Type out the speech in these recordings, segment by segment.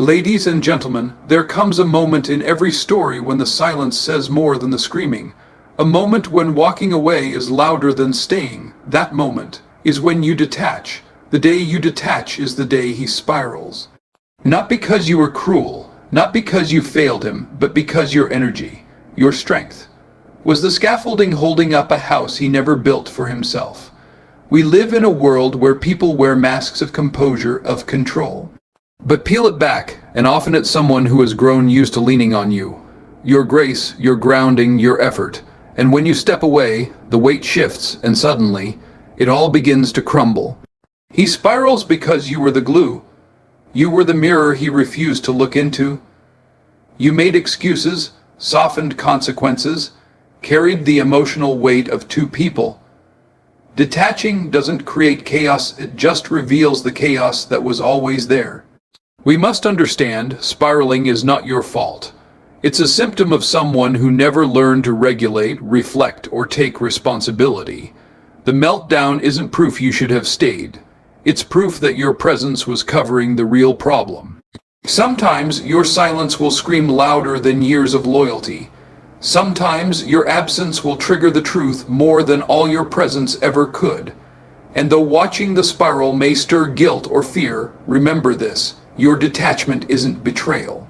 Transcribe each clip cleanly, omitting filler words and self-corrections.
Ladies and gentlemen, there comes a moment in every story when the silence says more than the screaming. A moment when walking away is louder than staying. That moment is when you detach. The day you detach is the day he spirals. Not because you were cruel, not because you failed him, but because your energy, your strength, was the scaffolding holding up a house he never built for himself. We live in a world where people wear masks of composure, of control. But peel it back, and often it's someone who has grown used to leaning on you. Your grace, your grounding, your effort. And when you step away, the weight shifts, and suddenly, it all begins to crumble. He spirals because you were the glue. You were the mirror he refused to look into. You made excuses, softened consequences, carried the emotional weight of two people. Detaching doesn't create chaos, it just reveals the chaos that was always there. We must understand, spiraling is not your fault. It's a symptom of someone who never learned to regulate, reflect, or take responsibility. The meltdown isn't proof you should have stayed. It's proof that your presence was covering the real problem. Sometimes your silence will scream louder than years of loyalty. Sometimes your absence will trigger the truth more than all your presence ever could. And though watching the spiral may stir guilt or fear, remember this: your detachment isn't betrayal.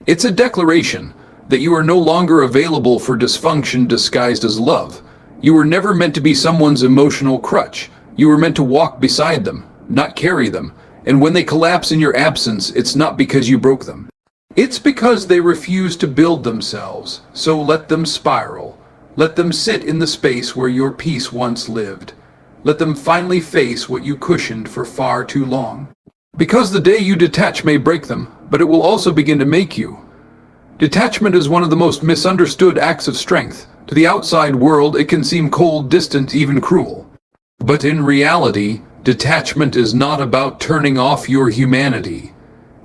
It's a declaration that you are no longer available for dysfunction disguised as love. You were never meant to be someone's emotional crutch. You were meant to walk beside them, not carry them. And when they collapse in your absence, it's not because you broke them. It's because they refuse to build themselves. So let them spiral. Let them sit in the space where your peace once lived. Let them finally face what you cushioned for far too long. Because the day you detach may break them, but it will also begin to make you. Detachment is one of the most misunderstood acts of strength. To the outside world, it can seem cold, distant, even cruel. But in reality, detachment is not about turning off your humanity.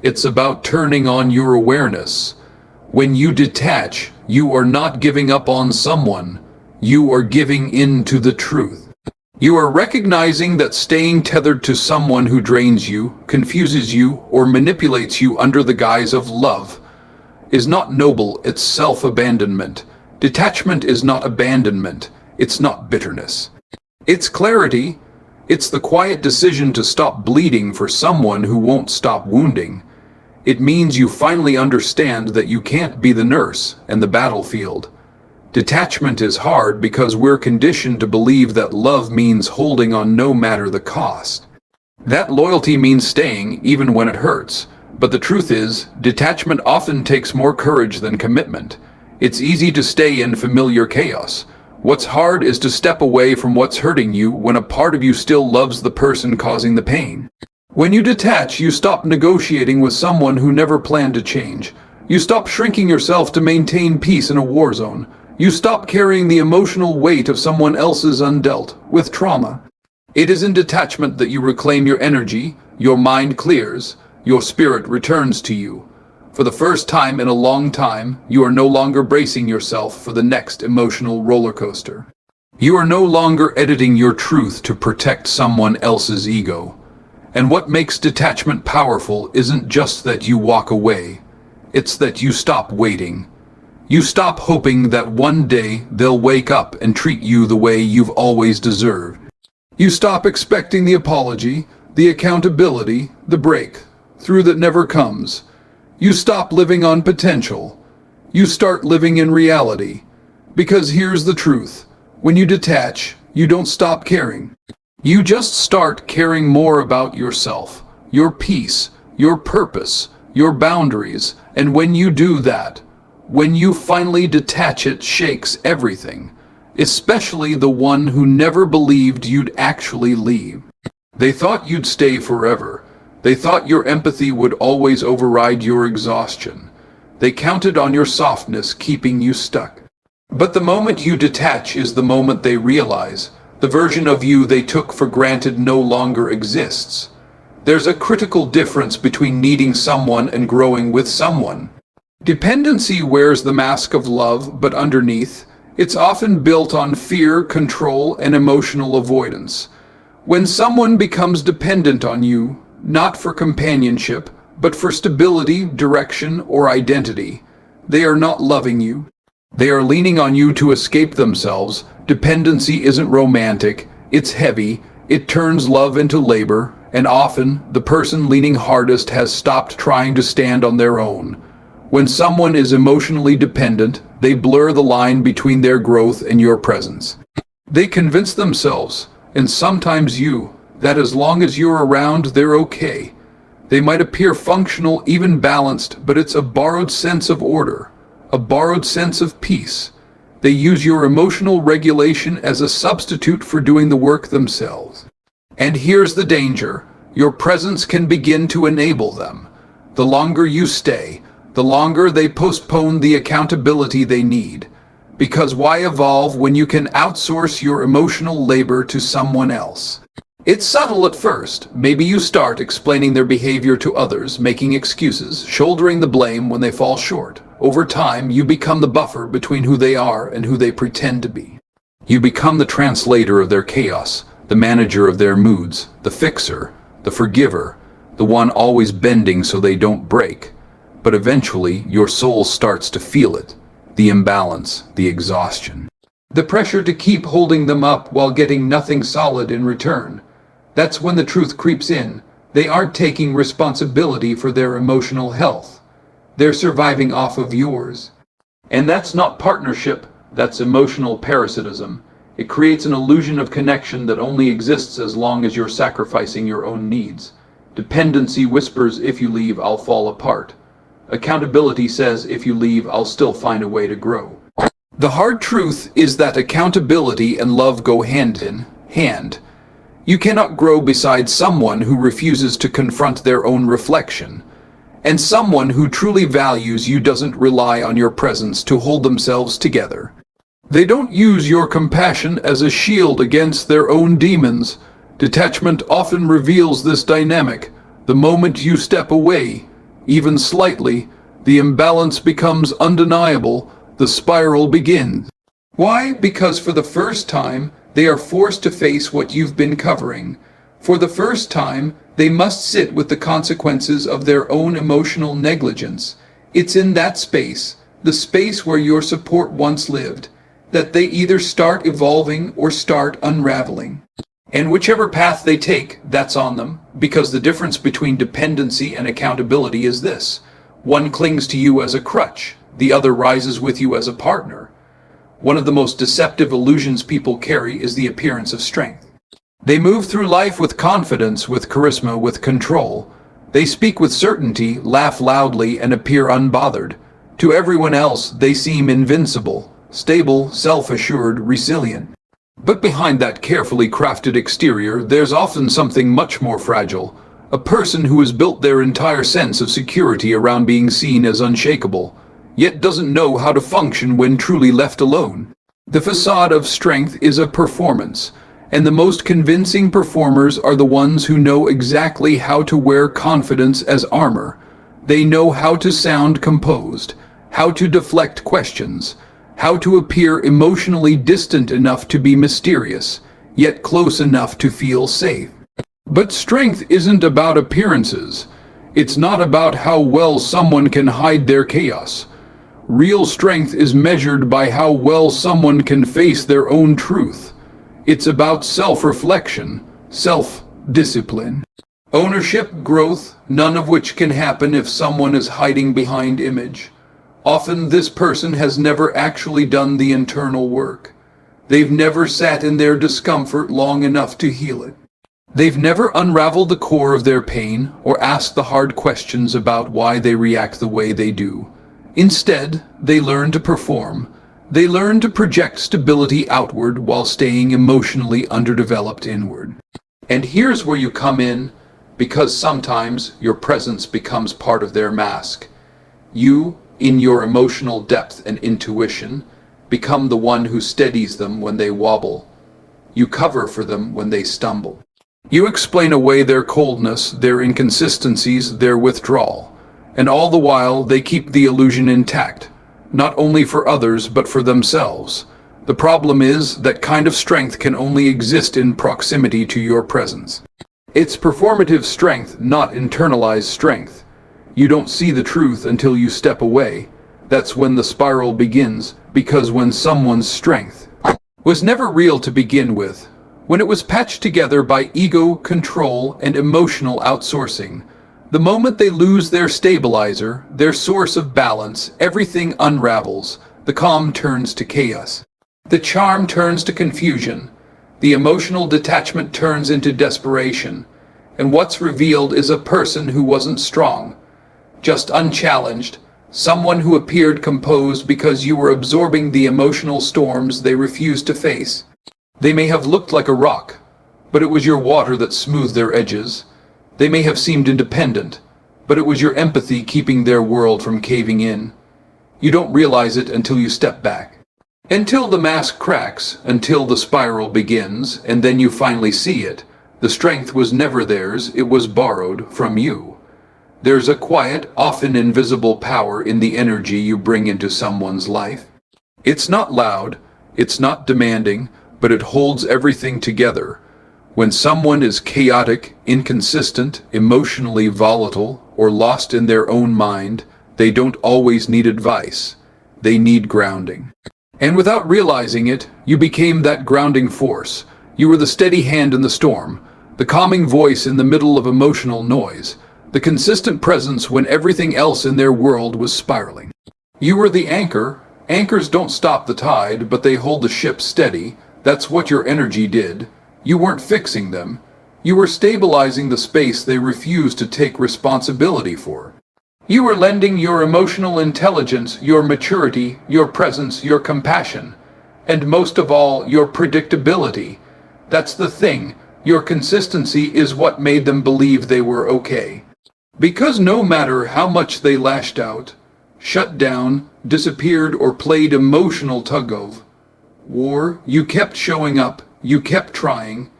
It's about turning on your awareness. When you detach, you are not giving up on someone. You are giving in to the truth. You are recognizing that staying tethered to someone who drains you, confuses you, or manipulates you under the guise of love is not noble, it's self-abandonment. Detachment is not abandonment. It's not bitterness. It's clarity. It's the quiet decision to stop bleeding for someone who won't stop wounding. It means you finally understand that you can't be the nurse and the battlefield. Detachment is hard because we're conditioned to believe that love means holding on no matter the cost. That loyalty means staying even when it hurts. But the truth is, detachment often takes more courage than commitment. It's easy to stay in familiar chaos. What's hard is to step away from what's hurting you when a part of you still loves the person causing the pain. When you detach, you stop negotiating with someone who never planned to change. You stop shrinking yourself to maintain peace in a war zone. You stop carrying the emotional weight of someone else's undealt with trauma. It is in detachment that you reclaim your energy, your mind clears, your spirit returns to you. For the first time in a long time, you are no longer bracing yourself for the next emotional roller coaster. You are no longer editing your truth to protect someone else's ego. And what makes detachment powerful isn't just that you walk away. It's that you stop waiting. You stop hoping that one day they'll wake up and treat you the way you've always deserved. You stop expecting the apology, the accountability, the breakthrough that never comes. You stop living on potential. You start living in reality. Because here's the truth. When you detach, you don't stop caring. You just start caring more about yourself, your peace, your purpose, your boundaries. And when you do that, when you finally detach, it shakes everything, especially the one who never believed you'd actually leave. They thought you'd stay forever. They thought your empathy would always override your exhaustion. They counted on your softness keeping you stuck. But the moment you detach is the moment they realize the version of you they took for granted no longer exists. There's a critical difference between needing someone and growing with someone. Dependency wears the mask of love, but underneath, it's often built on fear, control, and emotional avoidance. When someone becomes dependent on you, not for companionship, but for stability, direction, or identity. They are not loving you. They are leaning on you to escape themselves. Dependency isn't romantic, it's heavy, it turns love into labor, and often the person leaning hardest has stopped trying to stand on their own. When someone is emotionally dependent, they blur the line between their growth and your presence. They convince themselves, and sometimes you, that as long as you're around, they're okay. They might appear functional, even balanced, but it's a borrowed sense of order, a borrowed sense of peace. They use your emotional regulation as a substitute for doing the work themselves. And here's the danger. Your presence can begin to enable them. The longer you stay, the longer they postpone the accountability they need. Because why evolve when you can outsource your emotional labor to someone else? It's subtle at first. Maybe you start explaining their behavior to others, making excuses, shouldering the blame when they fall short. Over time, you become the buffer between who they are and who they pretend to be. You become the translator of their chaos, the manager of their moods, the fixer, the forgiver, the one always bending so they don't break. But eventually, your soul starts to feel it. The imbalance, the exhaustion. The pressure to keep holding them up while getting nothing solid in return. That's when the truth creeps in. They aren't taking responsibility for their emotional health. They're surviving off of yours. And that's not partnership, that's emotional parasitism. It creates an illusion of connection that only exists as long as you're sacrificing your own needs. Dependency whispers, if you leave, I'll fall apart. Accountability says, if you leave, I'll still find a way to grow. The hard truth is that accountability and love go hand in hand. You cannot grow beside someone who refuses to confront their own reflection. And someone who truly values you doesn't rely on your presence to hold themselves together. They don't use your compassion as a shield against their own demons. Detachment often reveals this dynamic. The moment you step away, even slightly, the imbalance becomes undeniable. The spiral begins. Why? Because for the first time, they are forced to face what you've been covering. For the first time, they must sit with the consequences of their own emotional negligence. It's in that space, the space where your support once lived, that they either start evolving or start unraveling. And whichever path they take, that's on them, because the difference between dependency and accountability is this. One clings to you as a crutch, the other rises with you as a partner. One of the most deceptive illusions people carry is the appearance of strength. They move through life with confidence, with charisma, with control. They speak with certainty, laugh loudly, and appear unbothered. To everyone else, they seem invincible, stable, self-assured, resilient. But behind that carefully crafted exterior, there's often something much more fragile. A person who has built their entire sense of security around being seen as unshakable, yet doesn't know how to function when truly left alone. The facade of strength is a performance, and the most convincing performers are the ones who know exactly how to wear confidence as armor. They know how to sound composed, how to deflect questions, how to appear emotionally distant enough to be mysterious, yet close enough to feel safe. But strength isn't about appearances. It's not about how well someone can hide their chaos. Real strength is measured by how well someone can face their own truth. It's about self-reflection, self-discipline, ownership, growth, none of which can happen if someone is hiding behind image. Often this person has never actually done the internal work. They've never sat in their discomfort long enough to heal it. They've never unraveled the core of their pain or asked the hard questions about why they react the way they do. Instead, they learn to perform. They learn to project stability outward while staying emotionally underdeveloped inward. And here's where you come in, because sometimes your presence becomes part of their mask. You, in your emotional depth and intuition, become the one who steadies them when they wobble. You cover for them when they stumble. You explain away their coldness, their inconsistencies, their withdrawal. And all the while, they keep the illusion intact, not only for others, but for themselves. The problem is, that kind of strength can only exist in proximity to your presence. It's performative strength, not internalized strength. You don't see the truth until you step away. That's when the spiral begins, because when someone's strength was never real to begin with, when it was patched together by ego, control, and emotional outsourcing, the moment they lose their stabilizer, their source of balance, everything unravels. The calm turns to chaos. The charm turns to confusion. The emotional detachment turns into desperation. And what's revealed is a person who wasn't strong, just unchallenged, someone who appeared composed because you were absorbing the emotional storms they refused to face. They may have looked like a rock, but it was your water that smoothed their edges. They may have seemed independent, but it was your empathy keeping their world from caving in. You don't realize it until you step back. Until the mask cracks, until the spiral begins, and then you finally see it. The strength was never theirs, it was borrowed from you. There's a quiet, often invisible power in the energy you bring into someone's life. It's not loud, it's not demanding, but it holds everything together. When someone is chaotic, inconsistent, emotionally volatile, or lost in their own mind, they don't always need advice. They need grounding. And without realizing it, you became that grounding force. You were the steady hand in the storm, the calming voice in the middle of emotional noise, the consistent presence when everything else in their world was spiraling. You were the anchor. Anchors don't stop the tide, but they hold the ship steady. That's what your energy did. You weren't fixing them. You were stabilizing the space they refused to take responsibility for. You were lending your emotional intelligence, your maturity, your presence, your compassion, and most of all, your predictability. That's the thing. Your consistency is what made them believe they were okay. Because no matter how much they lashed out, shut down, disappeared, or played emotional tug-of-war, you kept showing up, you kept trying,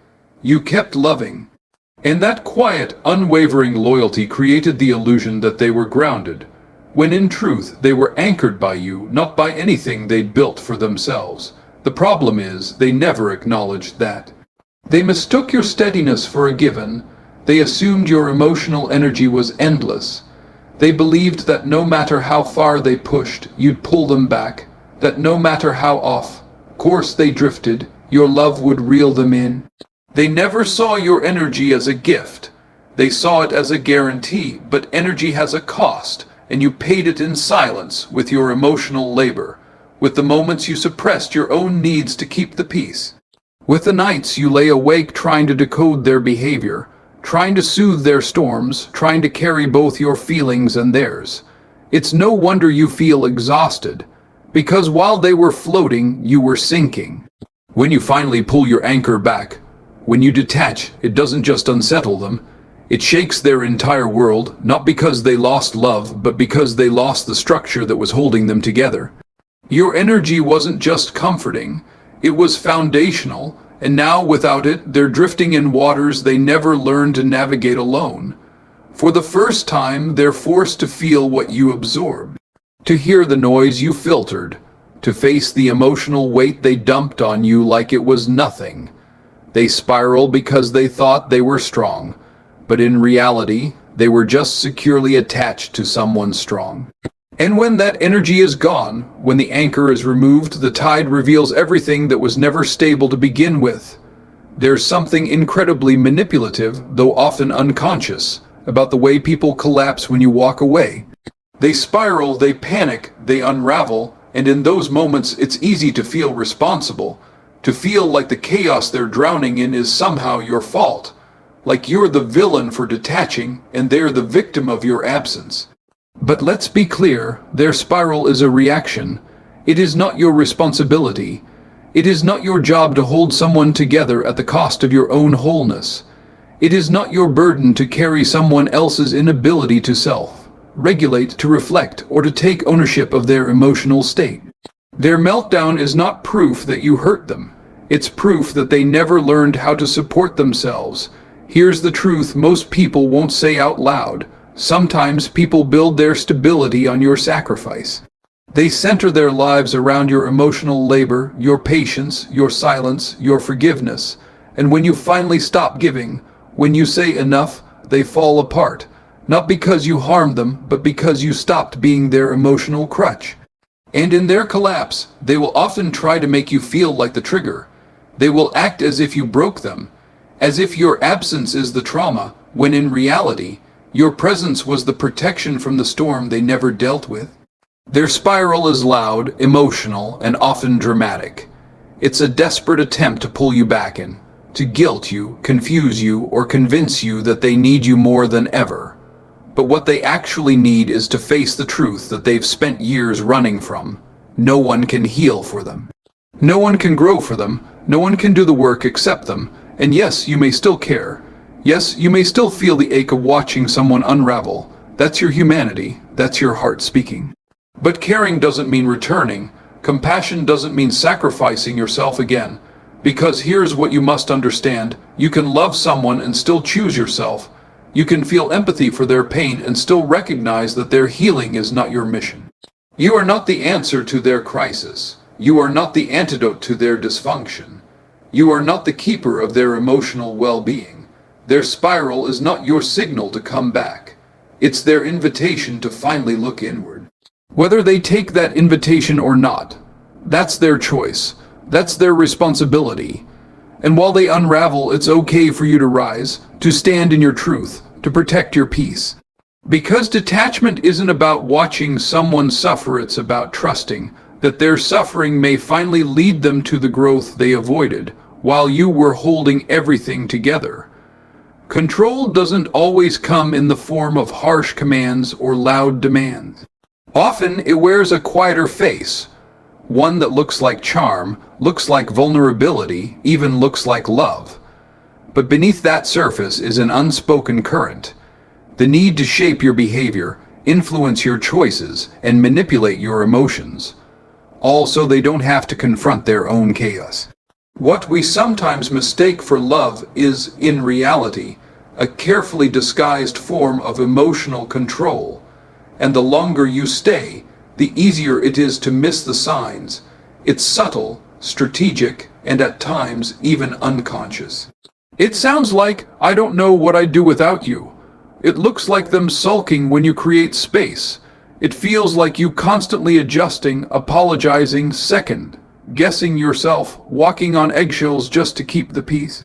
you kept loving. And that quiet, unwavering loyalty created the illusion that they were grounded, when in truth they were anchored by you, not by anything they'd built for themselves. The problem is, they never acknowledged that. They mistook your steadiness for a given. They assumed your emotional energy was endless. They believed that no matter how far they pushed, you'd pull them back, that no matter how off course they drifted, your love would reel them in. They never saw your energy as a gift. They saw it as a guarantee, but energy has a cost, and you paid it in silence with your emotional labor, with the moments you suppressed your own needs to keep the peace, with the nights you lay awake trying to decode their behavior, trying to soothe their storms, trying to carry both your feelings and theirs. It's no wonder you feel exhausted, because while they were floating, you were sinking. When you finally pull your anchor back, when you detach, it doesn't just unsettle them. It shakes their entire world, not because they lost love, but because they lost the structure that was holding them together. Your energy wasn't just comforting, it was foundational, and now without it, they're drifting in waters they never learned to navigate alone. For the first time, they're forced to feel what you absorbed, to hear the noise you filtered, to face the emotional weight they dumped on you like it was nothing. They spiral because they thought they were strong, but in reality, they were just securely attached to someone strong. And when that energy is gone, when the anchor is removed, the tide reveals everything that was never stable to begin with. There's something incredibly manipulative, though often unconscious, about the way people collapse when you walk away. They spiral, they panic, they unravel, and in those moments it's easy to feel responsible. To feel like the chaos they're drowning in is somehow your fault. Like you're the villain for detaching, and they're the victim of your absence. But let's be clear, their spiral is a reaction. It is not your responsibility. It is not your job to hold someone together at the cost of your own wholeness. It is not your burden to carry someone else's inability to self-regulate, to reflect, or to take ownership of their emotional state. Their meltdown is not proof that you hurt them. It's proof that they never learned how to support themselves. Here's the truth most people won't say out loud. Sometimes people build their stability on your sacrifice. They center their lives around your emotional labor, your patience, your silence, your forgiveness. And when you finally stop giving, when you say enough, they fall apart. not because you harmed them, but because you stopped being their emotional crutch. And in their collapse, they will often try to make you feel like the trigger. They will act as if you broke them, as if your absence is the trauma, when in reality, your presence was the protection from the storm they never dealt with. Their spiral is loud, emotional, and often dramatic. It's a desperate attempt to pull you back in, to guilt you, confuse you, or convince you that they need you more than ever. But what they actually need is to face the truth that they've spent years running from. No one can heal for them. No one can grow for them. No one can do the work except them. And yes, you may still care. Yes, you may still feel the ache of watching someone unravel. That's your humanity. That's your heart speaking. But caring doesn't mean returning. Compassion doesn't mean sacrificing yourself again. Because here's what you must understand. You can love someone and still choose yourself. You can feel empathy for their pain and still recognize that their healing is not your mission. You are not the answer to their crisis. You are not the antidote to their dysfunction. You are not the keeper of their emotional well-being. Their spiral is not your signal to come back. It's their invitation to finally look inward. Whether they take that invitation or not, that's their choice. That's their responsibility. And while they unravel, it's okay for you to rise, to stand in your truth, to protect your peace. Because detachment isn't about watching someone suffer, it's about trusting that their suffering may finally lead them to the growth they avoided, while you were holding everything together. Control doesn't always come in the form of harsh commands or loud demands. Often it wears a quieter face, one that looks like charm, looks like vulnerability, even looks like love. But beneath that surface is an unspoken current, the need to shape your behavior, influence your choices, and manipulate your emotions, all so they don't have to confront their own chaos. What we sometimes mistake for love is, in reality, a carefully disguised form of emotional control. And the longer you stay, the easier it is to miss the signs. It's subtle, strategic, and at times even unconscious. It sounds like, "I don't know what I'd do without you." It looks like them sulking when you create space. It feels like you constantly adjusting, apologizing, second guessing yourself, walking on eggshells just to keep the peace.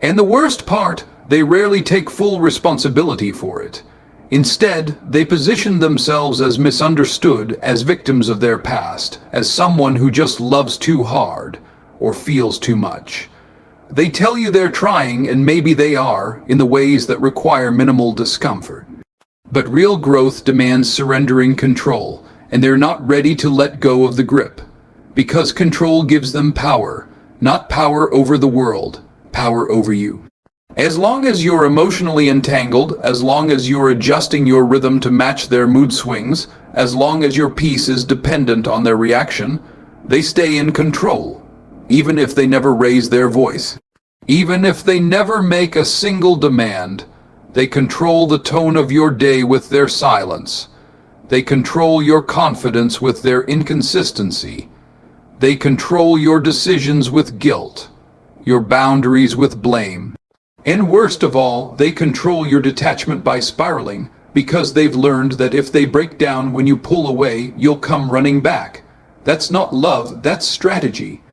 And the worst part, they rarely take full responsibility for it. Instead, they position themselves as misunderstood, as victims of their past, as someone who just loves too hard, or feels too much. They tell you they're trying, and maybe they are, in the ways that require minimal discomfort. But real growth demands surrendering control, and they're not ready to let go of the grip. Because control gives them power, not power over the world, power over you. As long as you're emotionally entangled, as long as you're adjusting your rhythm to match their mood swings, as long as your peace is dependent on their reaction, they stay in control, even if they never raise their voice. Even if they never make a single demand, they control the tone of your day with their silence. They control your confidence with their inconsistency. They control your decisions with guilt, your boundaries with blame. And worst of all, they control your detachment by spiraling, because they've learned that if they break down when you pull away, you'll come running back. That's not love, that's strategy.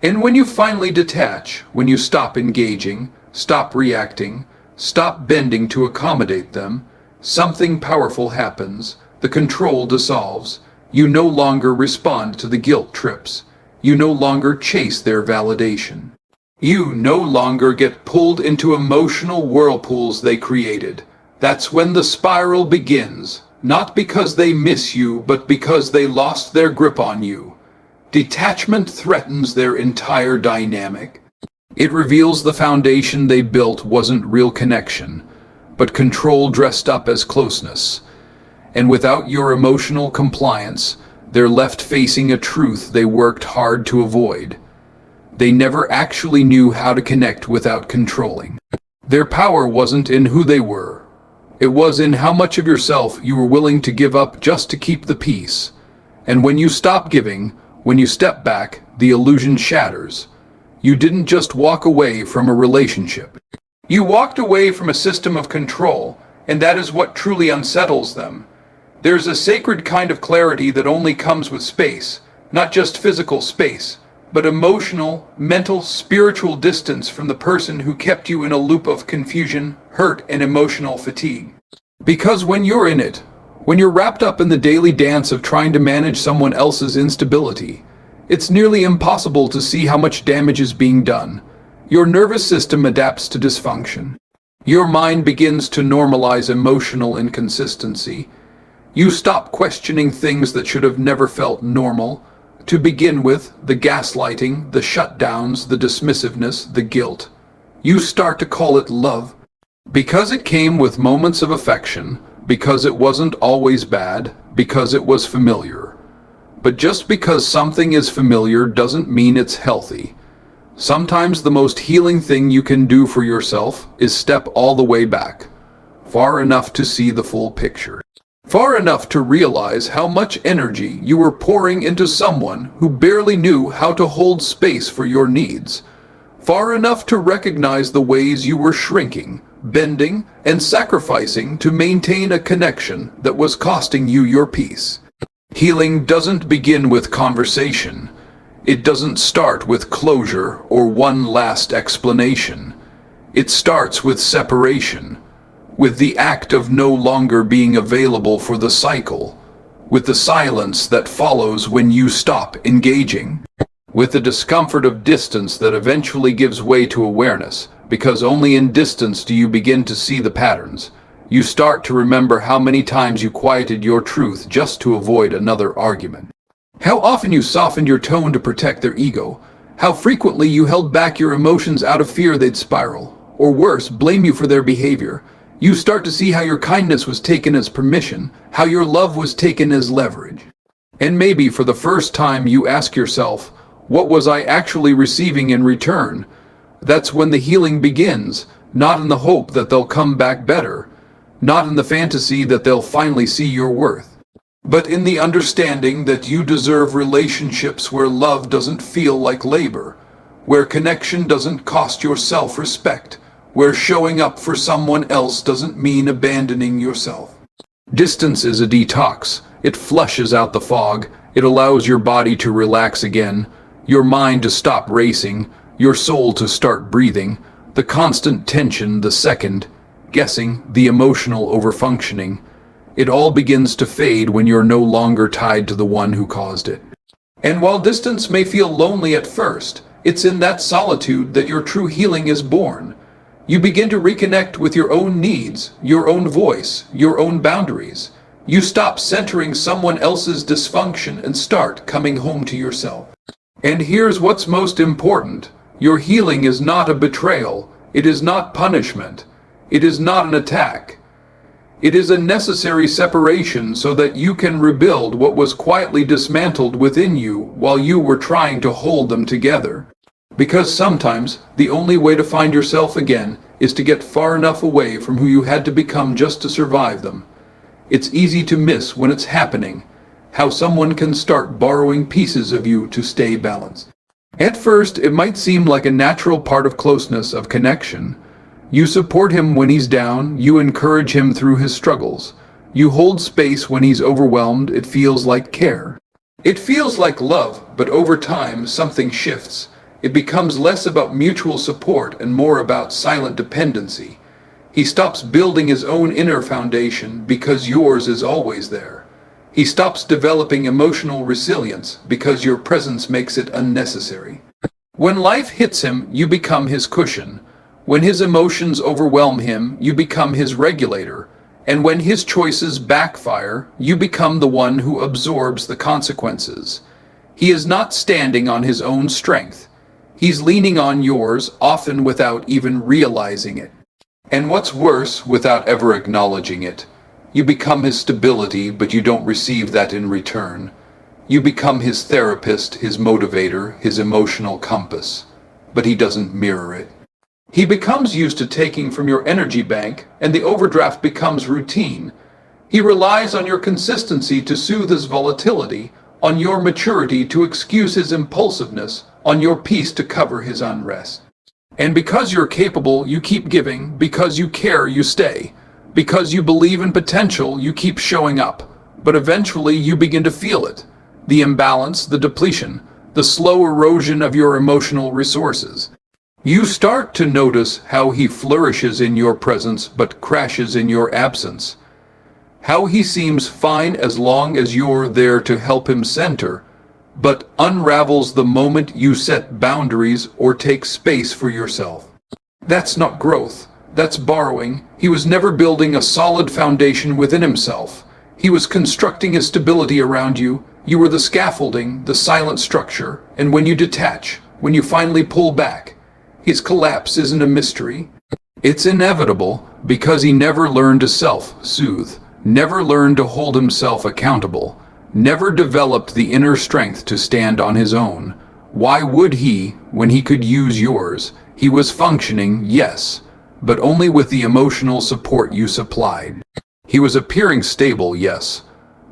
And when you finally detach, when you stop engaging, stop reacting, stop bending to accommodate them, something powerful happens. The control dissolves. You no longer respond to the guilt trips. You no longer chase their validation. You no longer get pulled into emotional whirlpools they created. That's when the spiral begins, not because they miss you, but because they lost their grip on you. Detachment threatens their entire dynamic. It reveals the foundation they built wasn't real connection, but control dressed up as closeness. And without your emotional compliance, they're left facing a truth they worked hard to avoid. They never actually knew how to connect without controlling. Their power wasn't in who they were. It was in how much of yourself you were willing to give up just to keep the peace. And when you stop giving, when you step back, the illusion shatters. You didn't just walk away from a relationship. You walked away from a system of control, and that is what truly unsettles them. There's a sacred kind of clarity that only comes with space, not just physical space, but emotional, mental, spiritual distance from the person who kept you in a loop of confusion, hurt, and emotional fatigue. Because when you're in it, when you're wrapped up in the daily dance of trying to manage someone else's instability, it's nearly impossible to see how much damage is being done. Your nervous system adapts to dysfunction. Your mind begins to normalize emotional inconsistency. You stop questioning things that should have never felt normal. To begin with, the gaslighting, the shutdowns, the dismissiveness, the guilt. You start to call it love. Because it came with moments of affection, because it wasn't always bad, because it was familiar. But just because something is familiar doesn't mean it's healthy. Sometimes the most healing thing you can do for yourself is step all the way back, far enough to see the full picture. Far enough to realize how much energy you were pouring into someone who barely knew how to hold space for your needs. Far enough to recognize the ways you were shrinking, bending, and sacrificing to maintain a connection that was costing you your peace. Healing doesn't begin with conversation. It doesn't start with closure or one last explanation. It starts with separation, with the act of no longer being available for the cycle, with the silence that follows when you stop engaging, with the discomfort of distance that eventually gives way to awareness, because only in distance do you begin to see the patterns. You start to remember how many times you quieted your truth just to avoid another argument. How often you softened your tone to protect their ego. How frequently you held back your emotions out of fear they'd spiral, or worse, blame you for their behavior. You start to see how your kindness was taken as permission, how your love was taken as leverage. And maybe for the first time you ask yourself, what was I actually receiving in return? That's when the healing begins, not in the hope that they'll come back better, not in the fantasy that they'll finally see your worth, but in the understanding that you deserve relationships where love doesn't feel like labor, where connection doesn't cost your self-respect, where showing up for someone else doesn't mean abandoning yourself. Distance is a detox. It flushes out the fog. It allows your body to relax again, your mind to stop racing, your soul to start breathing. The constant tension, the second guessing, the emotional overfunctioning, it all begins to fade when you're no longer tied to the one who caused it. And while distance may feel lonely at first, it's in that solitude that your true healing is born. You begin to reconnect with your own needs, your own voice, your own boundaries. You stop centering someone else's dysfunction and start coming home to yourself. And here's what's most important. Your healing is not a betrayal. It is not punishment. It is not an attack. It is a necessary separation so that you can rebuild what was quietly dismantled within you while you were trying to hold them together. Because sometimes the only way to find yourself again is to get far enough away from who you had to become just to survive them. It's easy to miss when it's happening, how someone can start borrowing pieces of you to stay balanced. At first, it might seem like a natural part of closeness, of connection. You support him when he's down, you encourage him through his struggles. You hold space when he's overwhelmed. It feels like care. It feels like love, but over time something shifts. It becomes less about mutual support and more about silent dependency. He stops building his own inner foundation because yours is always there. He stops developing emotional resilience because your presence makes it unnecessary. When life hits him, you become his cushion. When his emotions overwhelm him, you become his regulator. And when his choices backfire, you become the one who absorbs the consequences. He is not standing on his own strength. He's leaning on yours, often without even realizing it. And what's worse, without ever acknowledging it, you become his stability, but you don't receive that in return. You become his therapist, his motivator, his emotional compass, but he doesn't mirror it. He becomes used to taking from your energy bank, and the overdraft becomes routine. He relies on your consistency to soothe his volatility, on your maturity to excuse his impulsiveness, on your peace to cover his unrest. And because you're capable, you keep giving. Because you care, you stay. Because you believe in potential, you keep showing up. But eventually you begin to feel it. The imbalance, the depletion, the slow erosion of your emotional resources. You start to notice how he flourishes in your presence but crashes in your absence. How he seems fine as long as you're there to help him center, but unravels the moment you set boundaries or take space for yourself. That's not growth. That's borrowing. He was never building a solid foundation within himself. He was constructing his stability around you. You were the scaffolding, the silent structure, and when you detach, when you finally pull back, his collapse isn't a mystery. It's inevitable because he never learned to self-soothe, never learned to hold himself accountable, never developed the inner strength to stand on his own. Why would he when he could use yours? He was functioning, yes, but only with the emotional support you supplied. He was appearing stable, yes,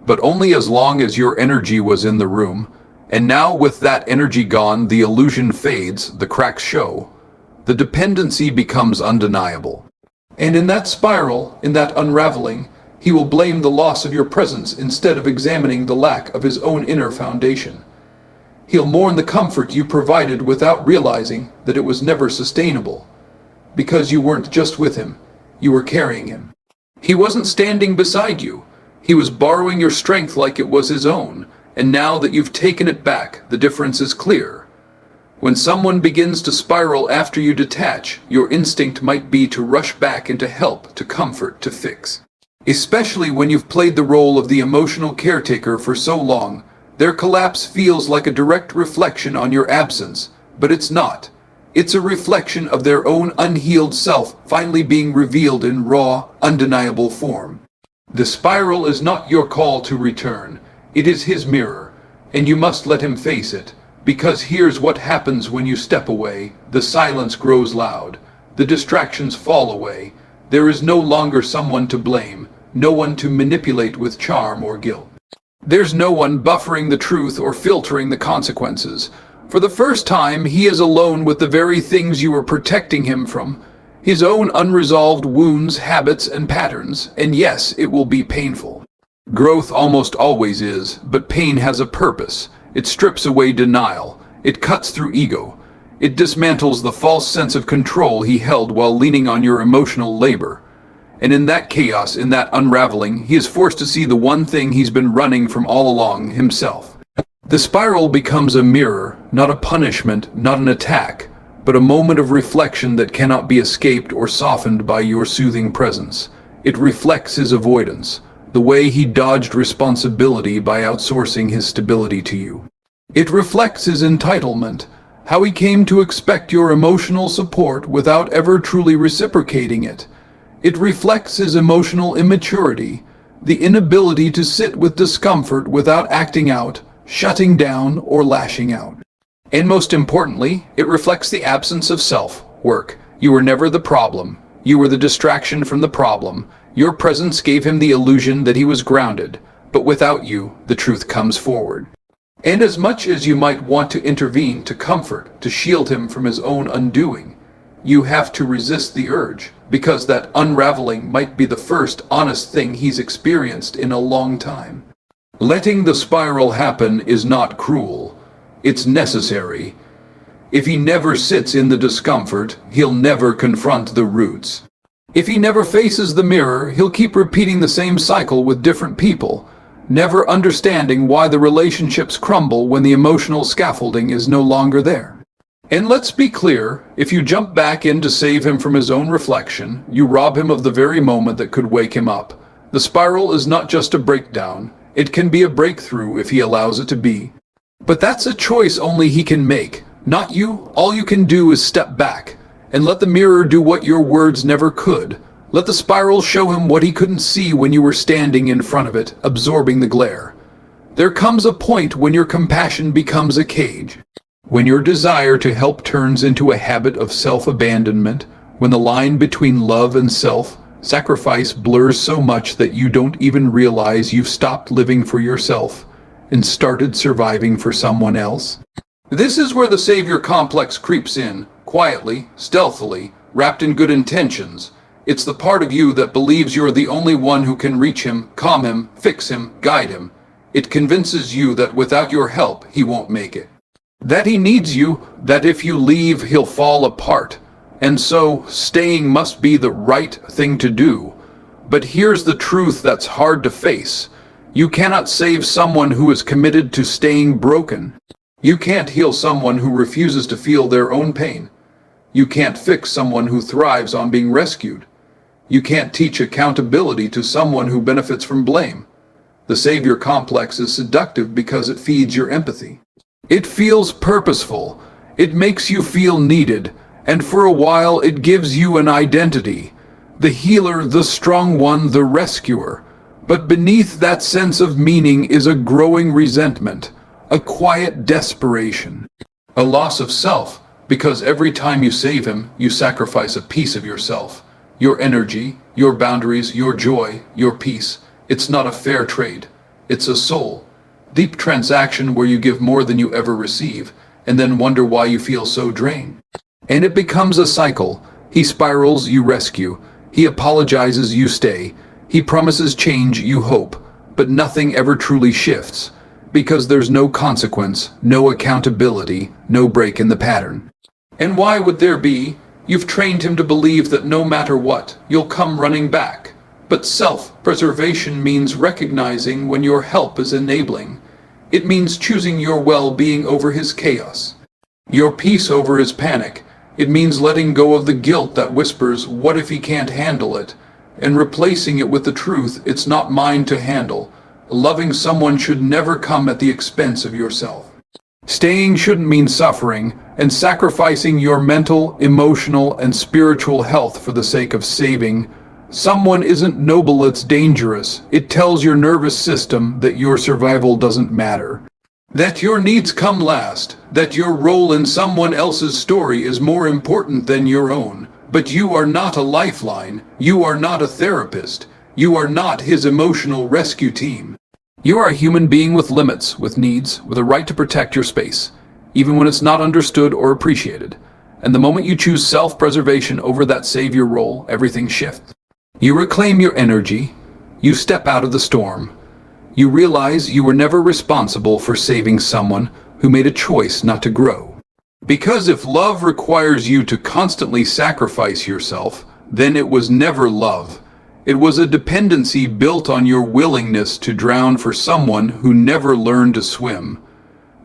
but only as long as your energy was in the room. And now with that energy gone, the illusion fades, the cracks show. The dependency becomes undeniable. And in that spiral, in that unraveling, he will blame the loss of your presence instead of examining the lack of his own inner foundation. He'll mourn the comfort you provided without realizing that it was never sustainable. Because you weren't just with him, you were carrying him. He wasn't standing beside you. He was borrowing your strength like it was his own. And now that you've taken it back, the difference is clear. When someone begins to spiral after you detach, your instinct might be to rush back and to help, to comfort, to fix. Especially when you've played the role of the emotional caretaker for so long, their collapse feels like a direct reflection on your absence, but it's not. It's a reflection of their own unhealed self finally being revealed in raw, undeniable form. The spiral is not your call to return. It is his mirror, and you must let him face it. Because here's what happens when you step away. The silence grows loud. The distractions fall away. There is no longer someone to blame, no one to manipulate with charm or guilt. There's no one buffering the truth or filtering the consequences. For the first time, he is alone with the very things you were protecting him from. His own unresolved wounds, habits, and patterns. And yes, it will be painful. Growth almost always is, but pain has a purpose. It strips away denial. It cuts through ego. It dismantles the false sense of control he held while leaning on your emotional labor. And in that chaos, in that unraveling, he is forced to see the one thing he's been running from all along, himself. The spiral becomes a mirror, not a punishment, not an attack, but a moment of reflection that cannot be escaped or softened by your soothing presence. It reflects his avoidance, the way he dodged responsibility by outsourcing his stability to you. It reflects his entitlement, how he came to expect your emotional support without ever truly reciprocating it. It reflects his emotional immaturity, the inability to sit with discomfort without acting out, shutting down, or lashing out. And most importantly, it reflects the absence of self-work. You were never the problem. You were the distraction from the problem. Your presence gave him the illusion that he was grounded, but without you, the truth comes forward. And as much as you might want to intervene, to comfort, to shield him from his own undoing, you have to resist the urge, because that unraveling might be the first honest thing he's experienced in a long time. Letting the spiral happen is not cruel. It's necessary. If he never sits in the discomfort, he'll never confront the roots. If he never faces the mirror, he'll keep repeating the same cycle with different people, never understanding why the relationships crumble when the emotional scaffolding is no longer there. And let's be clear, if you jump back in to save him from his own reflection, you rob him of the very moment that could wake him up. The spiral is not just a breakdown. It can be a breakthrough if he allows it to be. But that's a choice only he can make, not you. All you can do is step back and let the mirror do what your words never could. Let the spiral show him what he couldn't see when you were standing in front of it, absorbing the glare. There comes a point when your compassion becomes a cage, when your desire to help turns into a habit of self-abandonment, when the line between love and self-sacrifice blurs so much that you don't even realize you've stopped living for yourself and started surviving for someone else. This is where the savior complex creeps in, quietly, stealthily, wrapped in good intentions. It's the part of you that believes you're the only one who can reach him, calm him, fix him, guide him. It convinces you that without your help, he won't make it. That he needs you, that if you leave, he'll fall apart. And so, staying must be the right thing to do. But here's the truth that's hard to face. You cannot save someone who is committed to staying broken. You can't heal someone who refuses to feel their own pain. You can't fix someone who thrives on being rescued. You can't teach accountability to someone who benefits from blame. The savior complex is seductive because it feeds your empathy. It feels purposeful. It makes you feel needed. And for a while it gives you an identity. The healer, the strong one, the rescuer. But beneath that sense of meaning is a growing resentment, a quiet desperation, a loss of self, because every time you save him, you sacrifice a piece of yourself. Your energy, your boundaries, your joy, your peace. It's not a fair trade. It's a soul. Deep transaction where you give more than you ever receive, and then wonder why you feel so drained. And it becomes a cycle. He spirals, you rescue. He apologizes, you stay. He promises change, you hope. But nothing ever truly shifts. Because there's no consequence, no accountability, no break in the pattern. And why would there be? You've trained him to believe that no matter what, you'll come running back. But self-preservation means recognizing when your help is enabling. It means choosing your well-being over his chaos, your peace over his panic. It means letting go of the guilt that whispers, "What if he can't handle it?" and replacing it with the truth, "It's not mine to handle." Loving someone should never come at the expense of yourself. Staying shouldn't mean suffering and sacrificing your mental, emotional, and spiritual health for the sake of saving someone isn't noble, it's dangerous. It tells your nervous system that your survival doesn't matter, that your needs come last, that your role in someone else's story is more important than your own. But you are not a lifeline. You are not a therapist. You are not his emotional rescue team. You are a human being with limits, with needs, with a right to protect your space, even when it's not understood or appreciated. And the moment you choose self-preservation over that savior role, everything shifts. You reclaim your energy. You step out of the storm. You realize you were never responsible for saving someone who made a choice not to grow. Because if love requires you to constantly sacrifice yourself, then it was never love. It was a dependency built on your willingness to drown for someone who never learned to swim.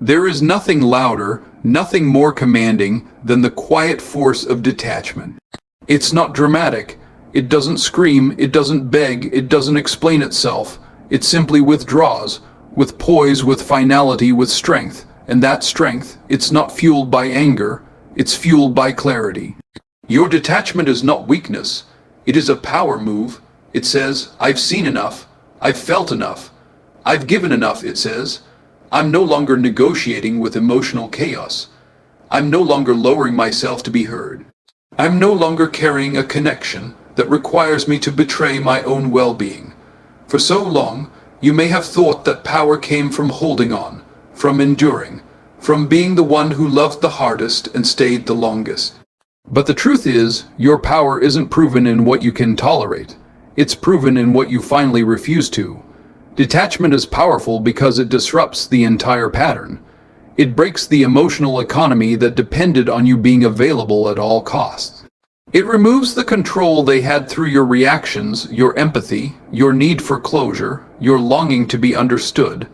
There is nothing louder, nothing more commanding than the quiet force of detachment. It's not dramatic. It doesn't scream, it doesn't beg, it doesn't explain itself. It simply withdraws, with poise, with finality, with strength. And that strength, it's not fueled by anger, it's fueled by clarity. Your detachment is not weakness. It is a power move. It says, "I've seen enough. I've felt enough. I've given enough," it says. "I'm no longer negotiating with emotional chaos. I'm no longer lowering myself to be heard. I'm no longer carrying a connection that requires me to betray my own well-being." For so long, you may have thought that power came from holding on, from enduring, from being the one who loved the hardest and stayed the longest. But the truth is, your power isn't proven in what you can tolerate. It's proven in what you finally refuse to. Detachment is powerful because it disrupts the entire pattern. It breaks the emotional economy that depended on you being available at all costs. It removes the control they had through your reactions, your empathy, your need for closure, your longing to be understood.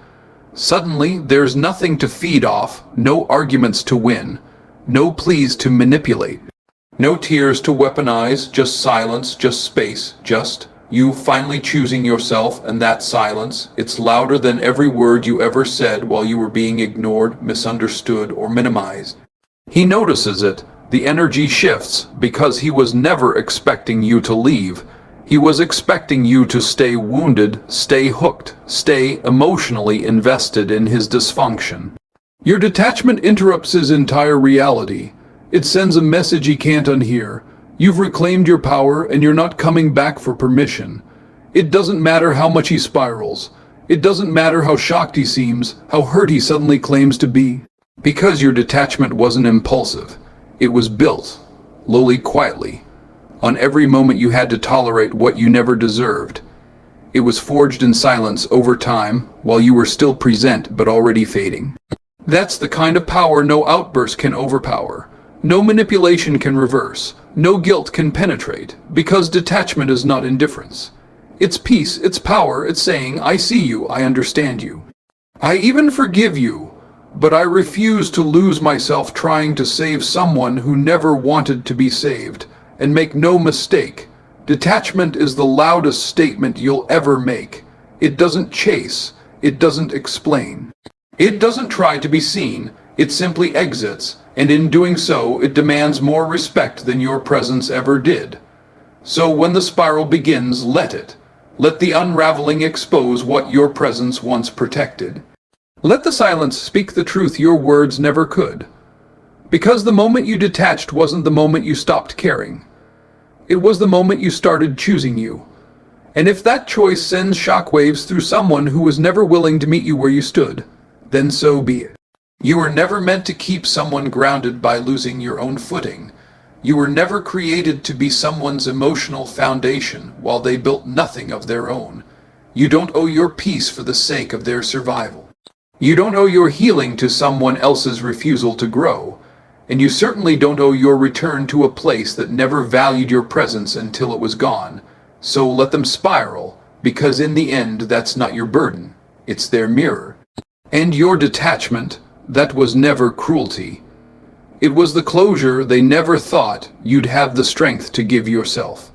Suddenly, there's nothing to feed off, no arguments to win, no pleas to manipulate, no tears to weaponize, just silence, just space, just you finally choosing yourself. And that silence, it's louder than every word you ever said while you were being ignored, misunderstood, or minimized. He notices it. The energy shifts because he was never expecting you to leave. He was expecting you to stay wounded, stay hooked, stay emotionally invested in his dysfunction. Your detachment interrupts his entire reality. It sends a message he can't unhear. You've reclaimed your power and you're not coming back for permission. It doesn't matter how much he spirals. It doesn't matter how shocked he seems, how hurt he suddenly claims to be. Because your detachment wasn't impulsive. It was built, lowly, quietly, on every moment you had to tolerate what you never deserved. It was forged in silence over time, while you were still present but already fading. That's the kind of power no outburst can overpower. No manipulation can reverse. No guilt can penetrate, because detachment is not indifference. It's peace, it's power, it's saying, I see you, I understand you. I even forgive you, but I refuse to lose myself trying to save someone who never wanted to be saved. And make no mistake, detachment is the loudest statement you'll ever make. It doesn't chase, it doesn't explain. It doesn't try to be seen, it simply exits, and in doing so, it demands more respect than your presence ever did. So when the spiral begins, let it. Let the unraveling expose what your presence once protected. Let the silence speak the truth your words never could. Because the moment you detached wasn't the moment you stopped caring. It was the moment you started choosing you. And if that choice sends shockwaves through someone who was never willing to meet you where you stood, then so be it. You were never meant to keep someone grounded by losing your own footing. You were never created to be someone's emotional foundation while they built nothing of their own. You don't owe your peace for the sake of their survival. You don't owe your healing to someone else's refusal to grow. And you certainly don't owe your return to a place that never valued your presence until it was gone. So let them spiral, because in the end that's not your burden. It's their mirror. And your detachment, that was never cruelty. It was the closure they never thought you'd have the strength to give yourself.